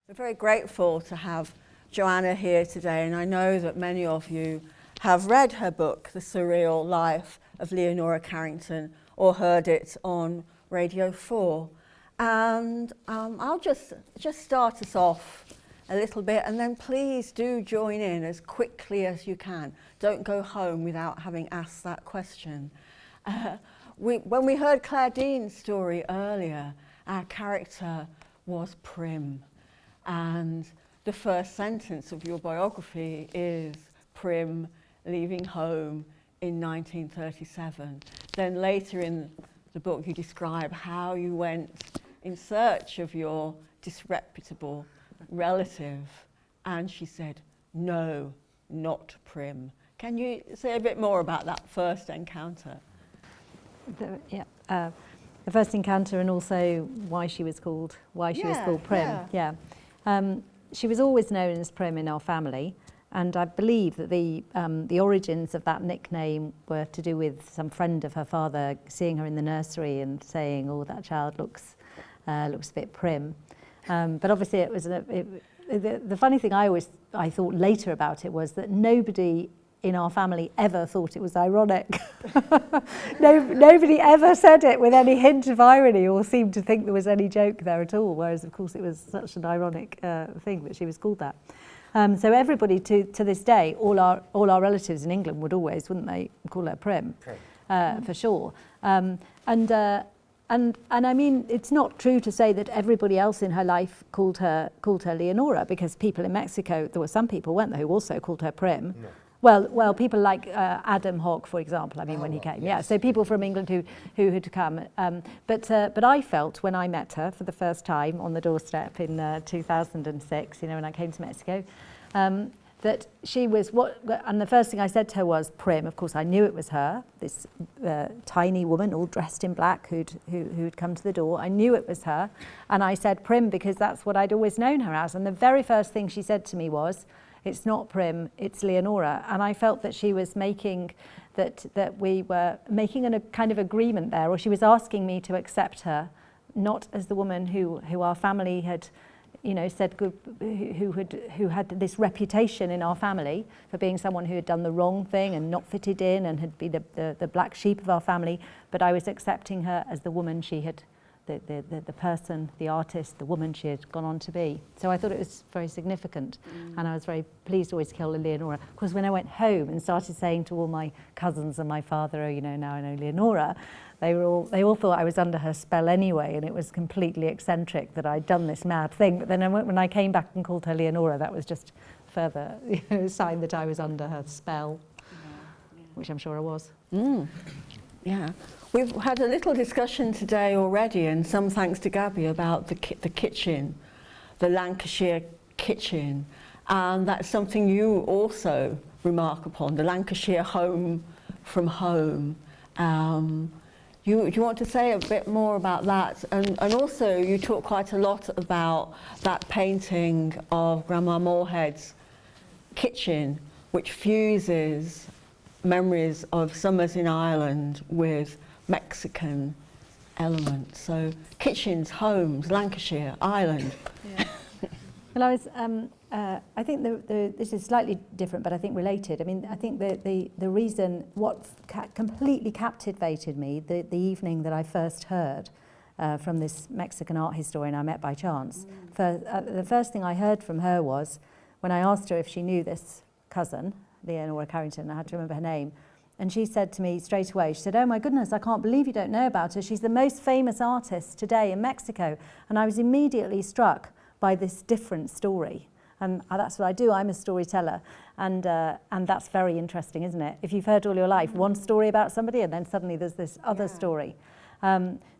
We're very grateful to have Joanna here today, and I know that many of you have read her book, The Surreal Life of Leonora Carrington, or heard it on Radio 4. And I'll just start us off a little bit, and then please do join in as quickly as you can. Don't go home without having asked that question. When we heard Claire Dean's story earlier, our character was Prim. And the first sentence of your biography is Prim leaving home in 1937. Then later in the book you describe how you went in search of your disreputable relative, and she said, "No, not Prim." Can you say a bit more about that first encounter? The first encounter, and also why she was called Prim. She was always known as Prim in our family, and I believe that the origins of that nickname were to do with some friend of her father seeing her in the nursery and saying, "Oh, that child looks a bit prim." But obviously, it was the funny thing I thought later about it was that nobody in our family ever thought it was ironic. Nobody ever said it with any hint of irony or seemed to think there was any joke there at all, whereas of course it was such an ironic thing that she was called that. So everybody to this day, all our relatives in England wouldn't they, call her Prim, for sure. And I mean, it's not true to say that everybody else in her life called her Leonora, because people in Mexico, there were some people, weren't there, who also called her Prim. No. Well, people like Adam Hogg, for example. I mean, when he came, yes. So people from England who had come. But I felt when I met her for the first time on the doorstep in 2006, when I came to Mexico, that she was and the first thing I said to her was Prim. Of course, I knew it was her, this tiny woman, all dressed in black, who'd come to the door. I knew it was her, and I said Prim because that's what I'd always known her as. And the very first thing she said to me was, "It's not Prim, it's Leonora." And I felt that she was making that we were making a kind of agreement there, or she was asking me to accept her, not as the woman who our family had, said good, who had this reputation in our family for being someone who had done the wrong thing and not fitted in and had been the black sheep of our family. But I was accepting her as the woman she had. The person, the artist, the woman she had gone on to be. So I thought it was very significant, and I was very pleased always to call her Leonora. Of course, when I went home and started saying to all my cousins and my father, "Oh, now I know Leonora," they all thought I was under her spell anyway, and it was completely eccentric that I'd done this mad thing. But then when I came back and called her Leonora, that was just further sign that I was under her spell, which I'm sure I was. Yeah. We've had a little discussion today already, and some thanks to Gabby, about the kitchen, the Lancashire kitchen, and that's something you also remark upon, the Lancashire home from home. Do you want to say a bit more about that? And also you talk quite a lot about that painting of Grandma Moorhead's kitchen, which fuses memories of summers in Ireland with Mexican elements. So kitchens, homes, Lancashire, Ireland. Yeah. Well, I think this is slightly different, but I think related. I mean, I think the reason what completely captivated me the evening that I first heard from this Mexican art historian I met by chance. The first thing I heard from her was when I asked her if she knew this cousin, Leonora Carrington. I had to remember her name. And she said to me straight away, she said, "Oh my goodness, I can't believe you don't know about her. She's the most famous artist today in Mexico." And I was immediately struck by this different story. And that's what I do, I'm a storyteller. And that's very interesting, isn't it? If you've heard all your life one story about somebody and then suddenly there's this other story.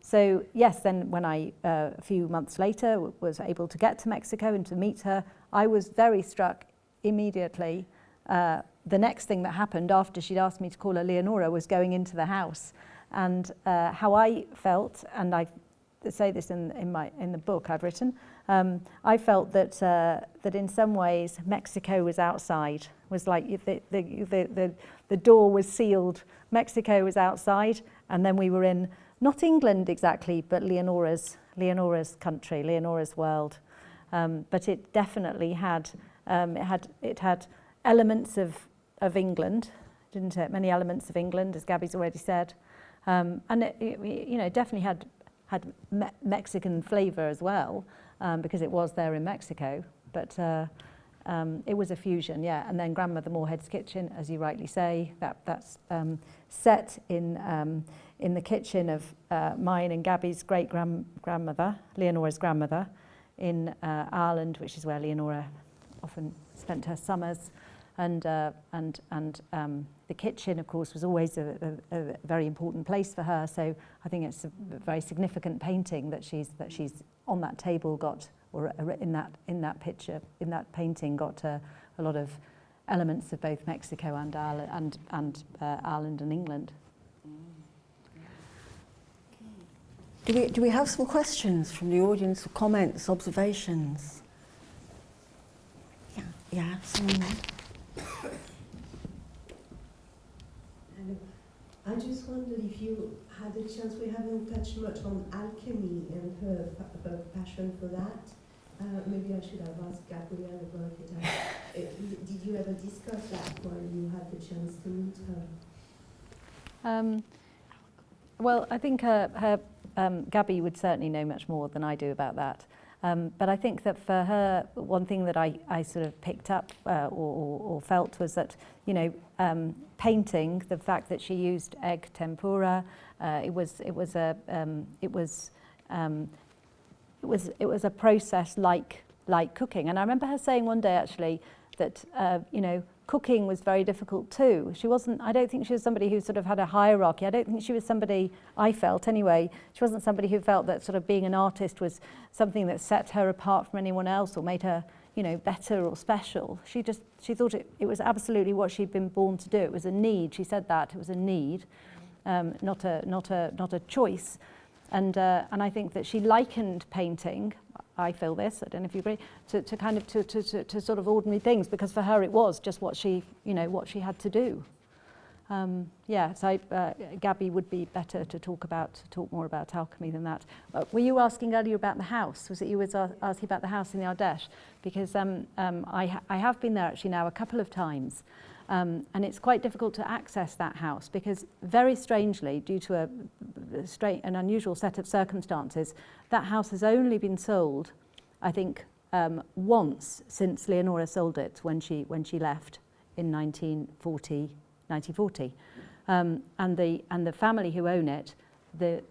So yes, then when I, a few months later, was able to get to Mexico and to meet her, I was very struck immediately. The next thing that happened after she'd asked me to call her Leonora was going into the house, and how I felt, and I say this in the book I've written, I felt that in some ways Mexico was outside, was like the door was sealed, Mexico was outside, and then we were in not England exactly, but Leonora's country, Leonora's world. but it definitely had it had elements of England, didn't it? Many elements of England, as Gabby's already said, and it definitely had Mexican flavour as well, because it was there in Mexico, but it was a fusion, yeah. And then Grandmother Moorhead's kitchen, as you rightly say, that's set in the kitchen of mine and Gabby's great-grandmother, Leonora's grandmother, in Ireland, which is where Leonora often spent her summers. And the kitchen, of course, was always a very important place for her. So I think it's a very significant painting that she's on that table got, or in that picture, in that painting, got a lot of elements of both Mexico and Ireland and England. Do we have some questions from the audience, or comments, observations? Yeah, someone there. I just wondered if you had a chance, we haven't touched much on alchemy and her passion for that. Maybe I should have asked Gabrielle about it. Did you ever discuss that when you had the chance to meet her? Well, I think Gabby would certainly know much more than I do about that. But I think that for her, one thing that I sort of picked up or felt was that, painting, the fact that she used egg tempura, it was a process like cooking. And I remember her saying one day actually that cooking was very difficult too. I don't think she was somebody who sort of had a hierarchy. I don't think she was somebody, I felt anyway, she wasn't somebody who felt that sort of being an artist was something that set her apart from anyone else or made her, better or special. She thought it was absolutely what she'd been born to do. It was a need. She said that it was a need, not a choice. And I think that she likened painting, I feel this, I don't know if you agree, to sort of ordinary things, because for her it was just what she had to do. So Gabby would be better to talk more about alchemy than that. Were you asking earlier about the house? Was it you was asking about the house in the Ardèche? Because I have been there actually now a couple of times. And it's quite difficult to access that house because, very strangely, due to an unusual set of circumstances, that house has only been sold, I think, once since Leonora sold it when she left in 1940. And the family who own it, there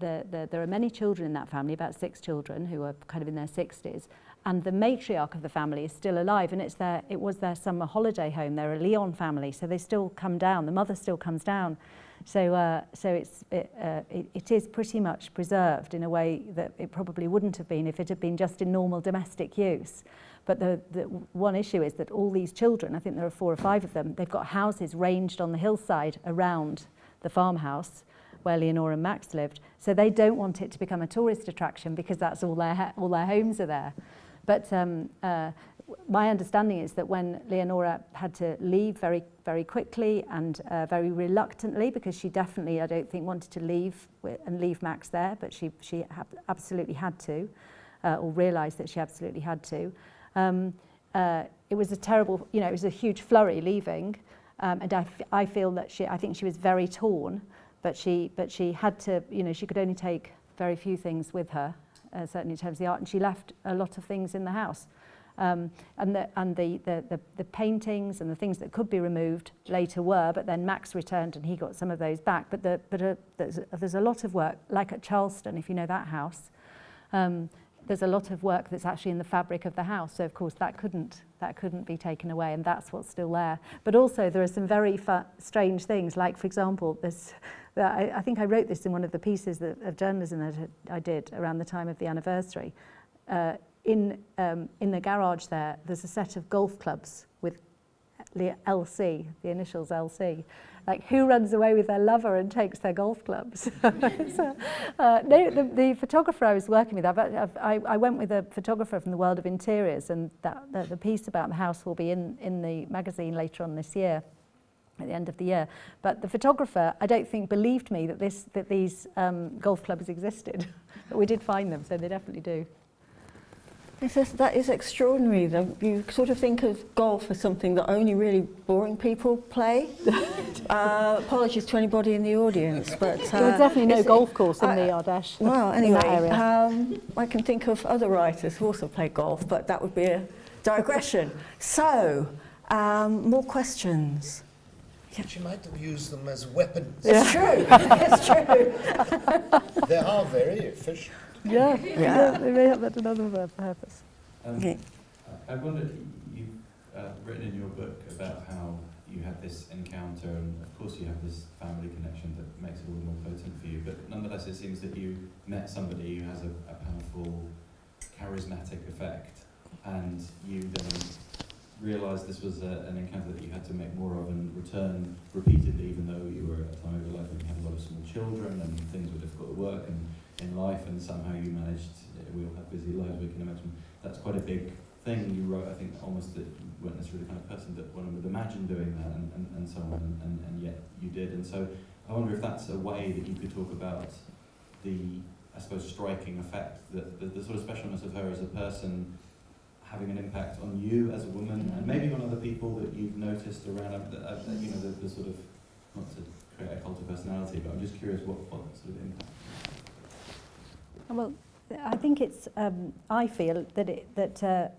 are many children in that family, about 6 children who are kind of in their 60s. And the matriarch of the family is still alive, and it was their summer holiday home. They're a Lyon family, so they still come down. The mother still comes down, so it is pretty much preserved in a way that it probably wouldn't have been if it had been just in normal domestic use. But the one issue is that all these children, I think there are 4 or 5 of them, they've got houses ranged on the hillside around the farmhouse where Leonora and Max lived. So they don't want it to become a tourist attraction because that's all their homes are there. But my understanding is that when Leonora had to leave very, very quickly and very reluctantly, because she definitely, I don't think, wanted to leave Max there, but she absolutely had to, or realised that she absolutely had to. It was a terrible, it was a huge flurry leaving, and I feel that I think she was very torn, but she had to, she could only take very few things with her. Certainly in terms of the art, and she left a lot of things in the house, and the paintings and the things that could be removed later were, but then Max returned and he got some of those back. But there's a lot of work, like at Charleston, if you know that house. There's a lot of work that's actually in the fabric of the house, so of course that couldn't be taken away, and that's what's still there. But also there are some very strange things, like for example I think I wrote this in one of the pieces of journalism that I did around the time of the anniversary. In the garage there's a set of golf clubs with LC, the initials LC. Like, who runs away with their lover and takes their golf clubs? So, the photographer I was working with, I went with a photographer from the world of interiors, and the piece about the house will be in the magazine later on this year, at the end of the year. But the photographer, I don't think, believed me that these golf clubs existed. But we did find them, so they definitely do. That is extraordinary. You sort of think of golf as something that only really boring people play. Apologies to anybody in the audience, but there was definitely no golf course in the Ardèche. Well, in that anyway, area. I can think of other writers who also play golf, but that would be a digression. So, more questions. She might have used them as weapons. It's true. It's true. They are very efficient. Yeah, they may have that another purpose. I wondered, you've written in your book about how you had this encounter, and of course you have this family connection that makes it all more potent for you, but nonetheless it seems that you met somebody who has a powerful, charismatic effect, and you then realised this was an encounter that you had to make more of and return repeatedly, even though you were at a time of your life when you had a lot of small children and things were difficult at work and in life, and somehow you managed, we all have busy lives, we can imagine that's quite a big thing you wrote. I think almost that you weren't necessarily the kind of person that one would imagine doing that, and so on, and yet you did. And so I wonder if that's a way that you could talk about the, I suppose, striking effect, that the sort of specialness of her as a person having an impact on you as a woman, and maybe on other people that you've noticed around, you know, the sort of, not to create a cult of personality, but I'm just curious what sort of impact. Well, I think it's. I feel that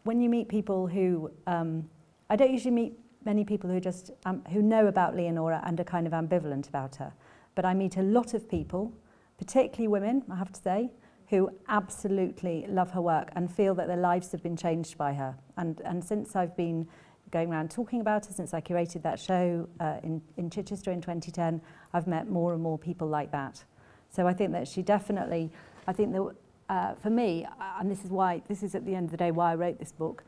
when you meet people who, I don't usually meet many people who just who know about Leonora and are kind of ambivalent about her, but I meet a lot of people, particularly women, I have to say, who absolutely love her work and feel that their lives have been changed by her. And since I've been going around talking about her, since I curated that show in Chichester in 2010, I've met more and more people like that. So I think that she definitely, I think that for me, and this is at the end of the day why I wrote this book,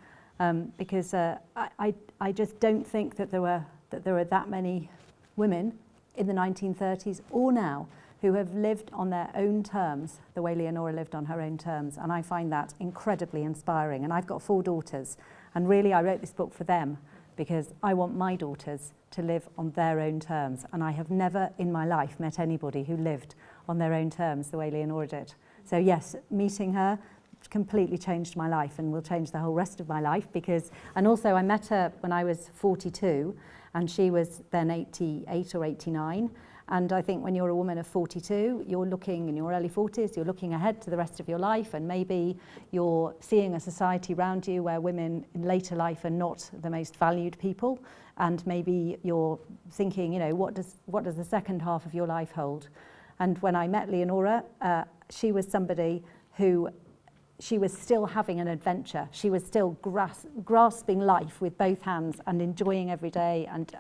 because I just don't think that there were that many women in the 1930s or now who have lived on their own terms the way Leonora lived on her own terms, and I find that incredibly inspiring. And I've got 4 daughters, and really I wrote this book for them because I want my daughters to live on their own terms, and I have never in my life met anybody who lived on their own terms the way Leonora did. So yes, meeting her completely changed my life and will change the whole rest of my life, because, and also I met her when I was 42 and she was then 88 or 89. And I think when you're a woman of 42, you're looking in your early 40s, you're looking ahead to the rest of your life, and maybe you're seeing a society around you where women in later life are not the most valued people, and maybe you're thinking, you know, what does the second half of your life hold? And when I met Leonora, she was somebody who, she was still having an adventure. She was still grasping life with both hands and enjoying every day, and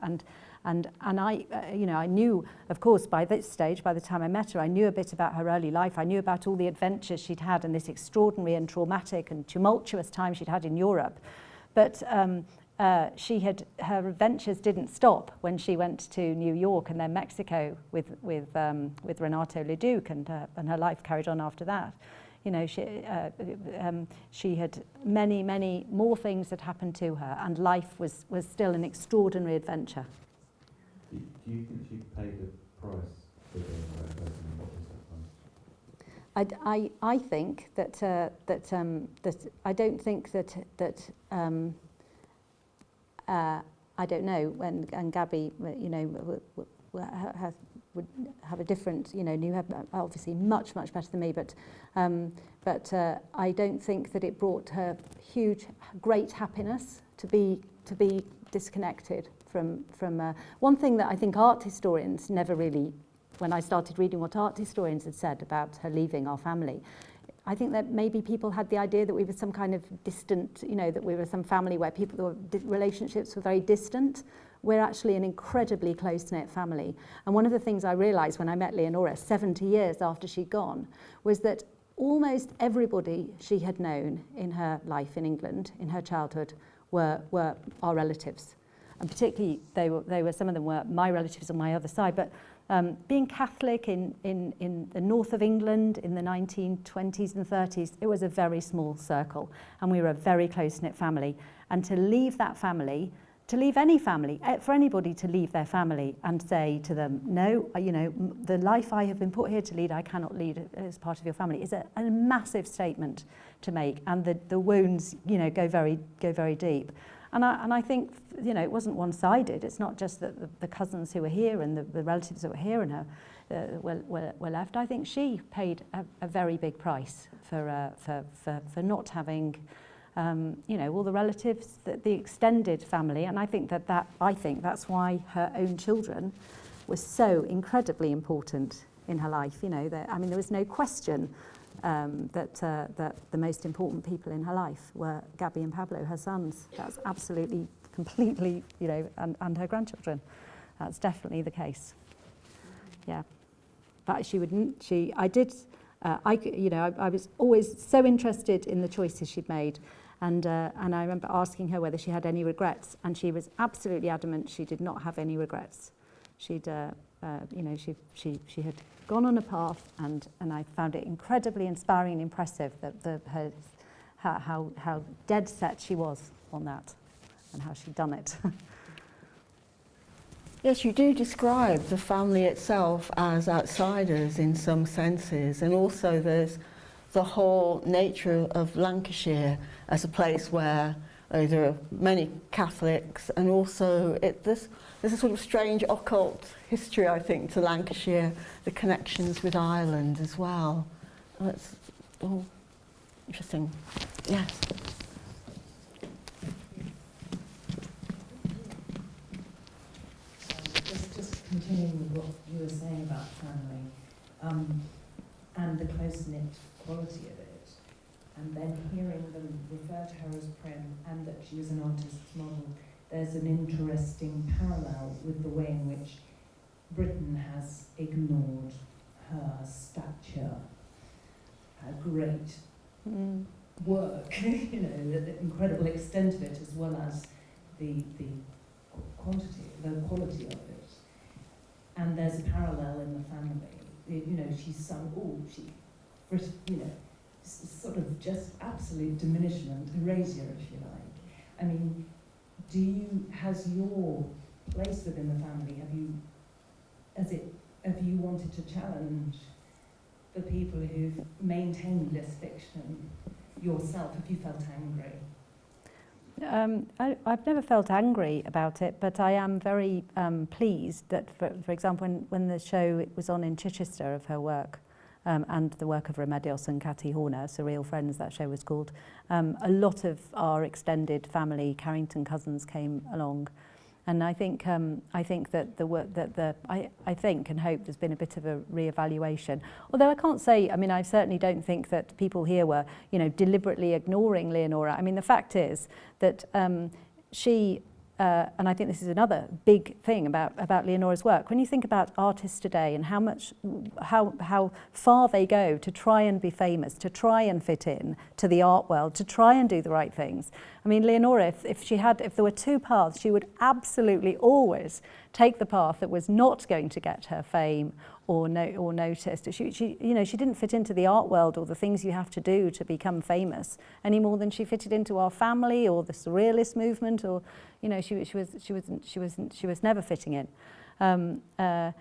I, you know, I knew, of course, by this stage, by the time I met her, I knew a bit about her early life. I knew about all the adventures she'd had and this extraordinary and traumatic and tumultuous time she'd had in Europe. But her adventures didn't stop when she went to New York and then Mexico with Renato Leduc, and her life carried on after that. You know, she had many, many more things that happened to her, and life was still an extraordinary adventure. Do you think she paid the price for being the right person, and what was that price? I think that I don't think that I don't know when, and Gabby, you know, would have a different, you know, you have obviously much better than me, but I don't think that it brought her great happiness to be disconnected from one thing that I think art historians never really, when I started reading what art historians had said about her leaving our family, I think that maybe people had the idea that we were some kind of distant, you know, that we were some family where relationships were very distant. We're actually an incredibly close-knit family. And one of the things I realised when I met Leonora 70 years after she'd gone was that almost everybody she had known in her life in England, in her childhood, were our relatives. And particularly, they were some of them were my relatives on my other side. But being Catholic in the north of England in the 1920s and 30s, it was a very small circle, and we were a very close-knit family. And to leave that family, to leave any family, for anybody to leave their family and say to them, no, you know, the life I have been put here to lead, I cannot lead as part of your family, is a massive statement to make, and the wounds, you know, go very deep. And I think, you know, it wasn't one-sided. It's not just that the cousins who were here and the relatives that were here and her were left. I think she paid a very big price for not having, you know, all the relatives, the extended family. And I think that's why her own children were so incredibly important in her life. You know, I mean, there was no question that the most important people in her life were Gabby and Pablo, her sons. That's absolutely, completely, you know, and her grandchildren. That's definitely the case. Yeah. But I was always so interested in the choices she'd made. And I remember asking her whether she had any regrets, and she was absolutely adamant she did not have any regrets. She'd, you know, she had gone on a path, and I found it incredibly inspiring and impressive that how dead set she was on that, and how she'd done it. Yes, you do describe the family itself as outsiders in some senses, and also there's the whole nature of Lancashire as a place where there are many Catholics, and also there's a sort of strange occult history, I think, to Lancashire, the connections with Ireland as well. That's all interesting. Yes. Just continuing with what you were saying about family, and the close-knit quality of it, and then hearing them refer to her as Prim and that she was an artist's model, there's an interesting parallel with the way in which Britain has ignored her stature, her great work, you know, the incredible extent of it, as well as the quality of it. And there's a parallel in the family. You know, she's some, you know, sort of just absolute diminishment, erasure, if you like. I mean, has your place within the family, have you wanted to challenge the people who've maintained this fiction yourself? Have you felt angry? I've never felt angry about it, but I am very pleased that, for example, when the show was on in Chichester of her work, and the work of Remedios and Cathy Horner, Surreal Friends, that show was called, a lot of our extended family, Carrington cousins, came along. And I think that the work I think and hope there's been a bit of a re-evaluation. Although I can't say, I mean, I certainly don't think that people here were, you know, deliberately ignoring Leonora. I mean, the fact is that she, and I think this is another big thing about Leonora's work. When you think about artists today and how far they go to try and be famous, to try and fit in to the art world, to try and do the right things. I mean, Leonora, if there were two paths, she would absolutely always take the path that was not going to get her fame or noticed. She you know, she didn't fit into the art world or the things you have to do to become famous any more than she fitted into our family or the Surrealist movement, or, you know, she was never fitting in. I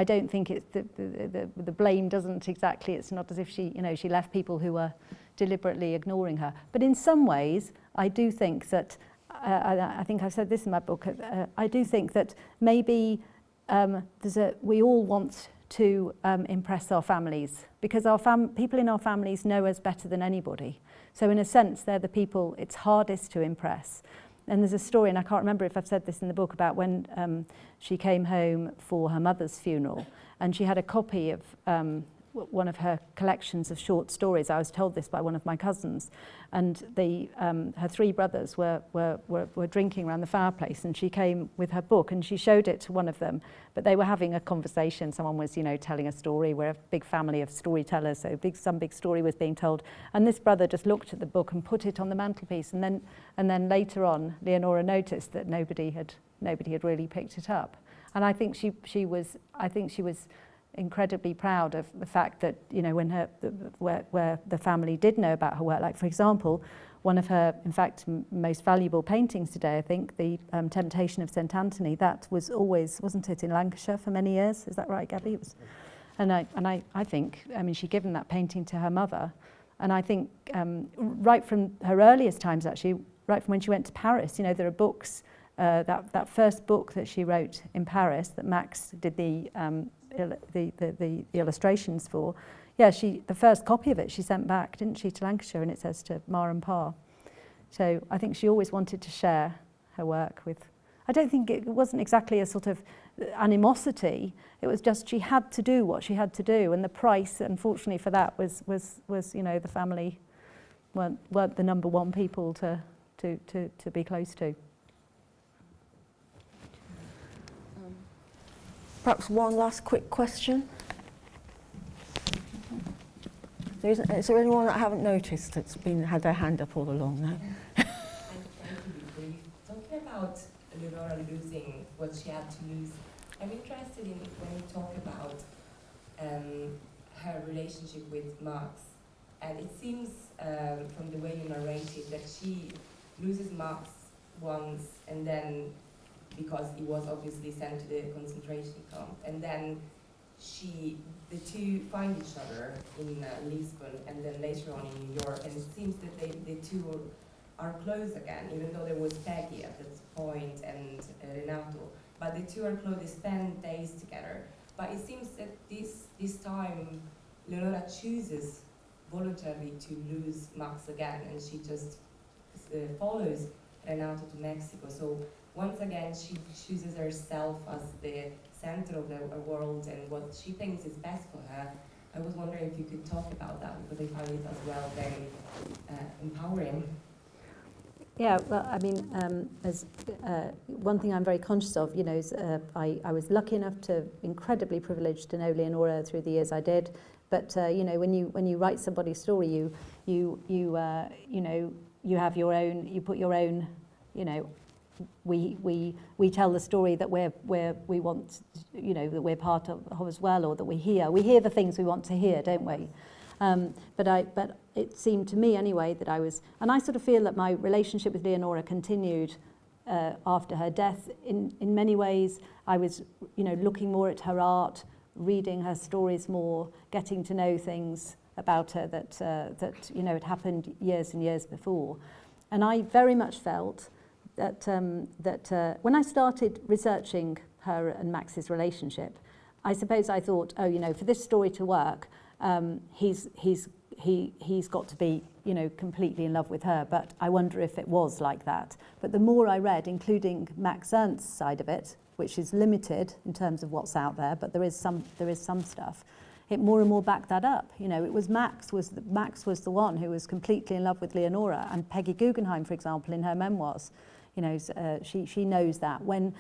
don't think it's the blame doesn't exactly. It's not as if she, you know, she left people who were deliberately ignoring her. But in some ways, I do think that I think I've said this in my book. I do think that maybe. We all want to impress our families, because our people in our families know us better than anybody. So in a sense, they're the people it's hardest to impress. And there's a story, and I can't remember if I've said this in the book, about when she came home for her mother's funeral, and she had a copy of one of her collections of short stories. I was told this by one of my cousins, and her three brothers were drinking around the fireplace, and she came with her book and she showed it to one of them, but they were having a conversation. Someone was, you know, telling a story. We're a big family of storytellers, so some big story was being told, and this brother just looked at the book and put it on the mantelpiece, and then later on Leonora noticed that nobody had really picked it up. And I think she was incredibly proud of the fact that, you know, when where the family did know about her work, like for example, one of her, in fact, most valuable paintings today, I think, the Temptation of St Anthony, that was always, wasn't it, in Lancashire for many years? Is that right, Gabby? It was, and I think, I mean, she'd given that painting to her mother, and I think right from her earliest times, actually, right from when she went to Paris, you know, there are books, that first book that she wrote in Paris that Max did the illustrations for. Yeah, the first copy of it she sent back, didn't she, to Lancashire, and it says to Ma and Pa. So I think she always wanted to share her work with. I don't think it wasn't exactly a sort of animosity. It was just she had to do what she had to do, and the price, unfortunately, for that was you know, the family weren't the number one people to be close to. Perhaps one last quick question. Is there anyone that I haven't noticed that's had their hand up all along now? Thank you. Talking about Leonora losing what she had to lose, I'm interested in when you talk about her relationship with Max. And it seems from the way you narrate it that she loses Max once, and then because he was obviously sent to the concentration camp, and then the two find each other in Lisbon and then later on in New York, and it seems that the two are close again, even though there was Peggy at this point and Renato, but the two are close, they spend days together. But it seems that this time Leonora chooses voluntarily to lose Max again, and she just follows Renato to Mexico. So once again, she chooses herself as the center of the world and what she thinks is best for her. I was wondering if you could talk about that, because I find it as well very empowering. Yeah, well, I mean, as one thing I'm very conscious of, you know, is I was lucky enough to, incredibly privileged to know Leonora through the years I did. But you know, when you write somebody's story, you know, you have your own, you put your own, you know. We tell the story that we want, you know, that we're part of as well, or that we hear the things we want to hear, don't we? But it seemed to me anyway that I was, and I sort of feel that my relationship with Leonora continued after her death. In many ways, I was, you know, looking more at her art, reading her stories more, getting to know things about her that you know, had happened years and years before, and I very much felt that when I started researching her and Max's relationship, I suppose I thought, oh, you know, for this story to work, he's got to be, you know, completely in love with her. But I wonder if it was like that. But the more I read, including Max Ernst's side of it, which is limited in terms of what's out there, but there is some stuff, it more and more backed that up. You know, it was Max was the one who was completely in love with Leonora, and Peggy Guggenheim, for example, in her memoirs. You know, she knows that when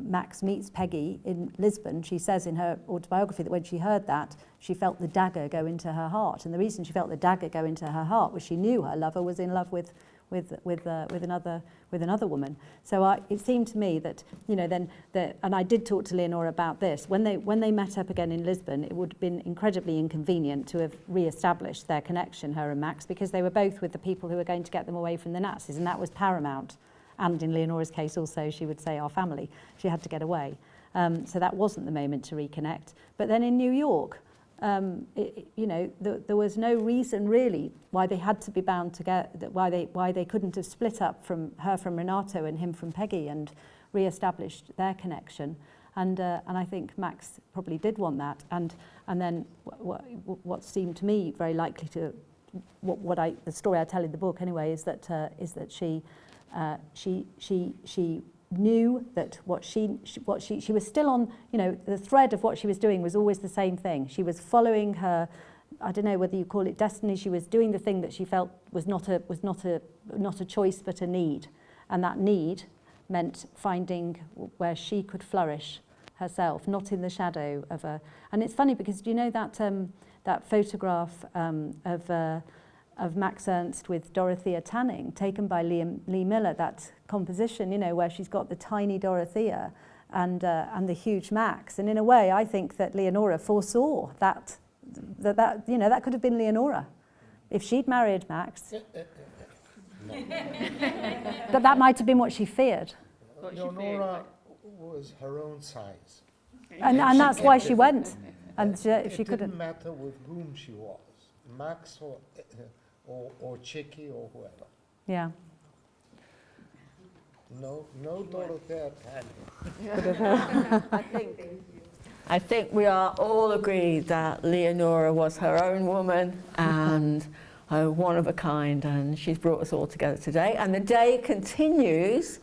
Max meets Peggy in Lisbon, she says in her autobiography that when she heard that, she felt the dagger go into her heart, and the reason she felt the dagger go into her heart was she knew her lover was in love with another woman. So it seemed to me that, you know, and I did talk to Leonora about this, when they met up again in Lisbon, it would have been incredibly inconvenient to have re-established their connection, her and Max, because they were both with the people who were going to get them away from the Nazis, and that was paramount. And in Leonora's case also, she would say, our family, she had to get away. So that wasn't the moment to reconnect. But then in New York, you know, there was no reason really why they had to be bound together, why they couldn't have split up from her from Renato and him from Peggy and re-established their connection. And I think Max probably did want that. And then what seemed to me very likely to, the story I tell in the book anyway, is that she knew that she was still on, you know, the thread of what she was doing was always the same thing. She was following her, I don't know whether you call it destiny, she was doing the thing that she felt was not a choice but a need. And that need meant finding where she could flourish herself, not in the shadow of a. And it's funny because, do you know that photograph of Max Ernst with Dorothea Tanning, taken by Lee Miller, that composition, you know, where she's got the tiny Dorothea, the huge Max. And in a way, I think that Leonora foresaw that could have been Leonora. If she'd married Max, that might have been what she feared. Leonora was her own size. And that's why she went. And she It couldn't. didn't matter with whom she was, Max or Chicky or whoever. Yeah. No Dorothea Tanya. I think we are all agreed that Leonora was her own woman and one of a kind, and she's brought us all together today. And the day continues,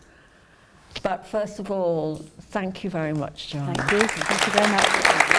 but first of all, thank you very much, Joanna. Thank you very much.